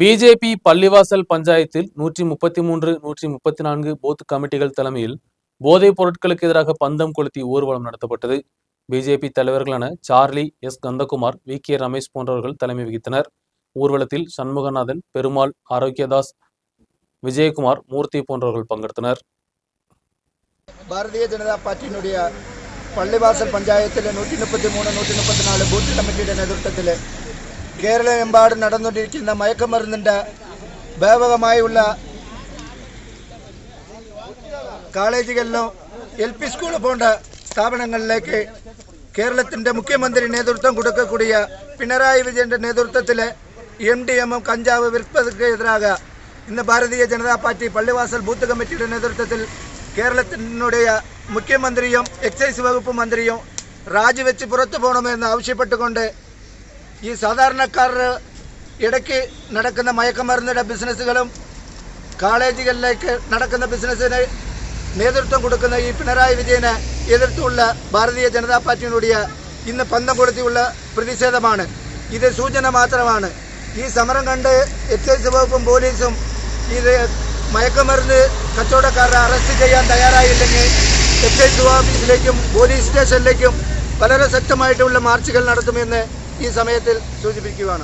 BJP பள்ளிவாசல் பஞ்சாயத்தில் 133, 134 booth கமிட்டிகள் தலைமையில் போதைப் பொருட்களுக்கு எதிராக பந்தம் கொளுத்தி ஊர்வலம் நடத்தப்பட்டது. பிஜேபி தலைவர்களான Charlie, S. Kandakumar, V K. Ramesh போன்றவர்கள் தலைமை வகித்தனர். ஊர்வலத்தில் சண்முகநாதன், பெருமாள், ஆரோக்கியதாஸ், விஜயகுமார், மூர்த்தி போன்றவர்கள் பங்கெடுத்தனர். பாரதிய ஜனதா பார்ட்டியினுடைய പള്ളിവാസൽ പഞ്ചായത്തിലെ 133, 134 ബൂത്ത് കമ്മിറ്റിയുടെ നേതൃത്വത്തിൽ കേരളമെമ്പാടും നടന്നുകൊണ്ടിരിക്കുന്ന മയക്കുമരുന്നിൻ്റെ വ്യാപകമായുള്ള കോളേജുകളിലും LP സ്കൂൾ പോன்ற സ്ഥാപനങ്ങളിലേക്ക് കേരളത്തിൻ്റെ മുഖ്യമന്ത്രി നേതൃത്വം കൊടുക്കக்கூடிய പിണറായി വിജയൻ്റെ നേതൃത്വത്തിൽ MDMഉം കഞ്ചാവ് വിൽപ്പനയ്ക്ക് എതിരാக ഇന്ന് ഭാരതീയ ജനതാ പാർട്ടി പള്ളിവാസൽ ബൂത്ത് കമ്മിറ്റിയുടെ നേതൃത്വത്തിൽ കേരളത്തിനുடைய മുഖ്യമന്ത്രിയും എക്സൈസ് വകുപ്പ് മന്ത്രിയും രാജിവെച്ച് പുറത്തു പോകണമെന്ന് ആവശ്യപ്പെട്ടുകൊണ്ട് ഈ സാധാരണക്കാരുടെ ഇടയ്ക്ക് നടക്കുന്ന മയക്കുമരുന്നിൻ്റെ ബിസിനസ്സുകളും കോളേജുകളിലേക്ക് നടക്കുന്ന ബിസിനസ്സിന് നേതൃത്വം കൊടുക്കുന്ന ഈ പിണറായി വിജയനെ എതിർത്തുള്ള ഭാരതീയ ജനതാ പാർട്ടിയുടെ ഇന്ന് പന്തം കൊളുത്തിയുള്ള പ്രതിഷേധമാണ്. ഇത് സൂചന മാത്രമാണ്. ഈ സമരം കണ്ട് എക്സൈസ് വകുപ്പും പോലീസും ഇത് മയക്കുമരുന്ന് കച്ചവടക്കാരെ അറസ്റ്റ് ചെയ്യാൻ തയ്യാറായില്ലെങ്കിൽ എക്സൈസ് ഓഫീസിലേക്കും പോലീസ് സ്റ്റേഷനിലേക്കും വളരെ ശക്തമായിട്ടുള്ള മാർച്ചുകൾ നടത്തുമെന്ന് ഈ സമയത്തിൽ സൂചിപ്പിക്കുകയാണ്.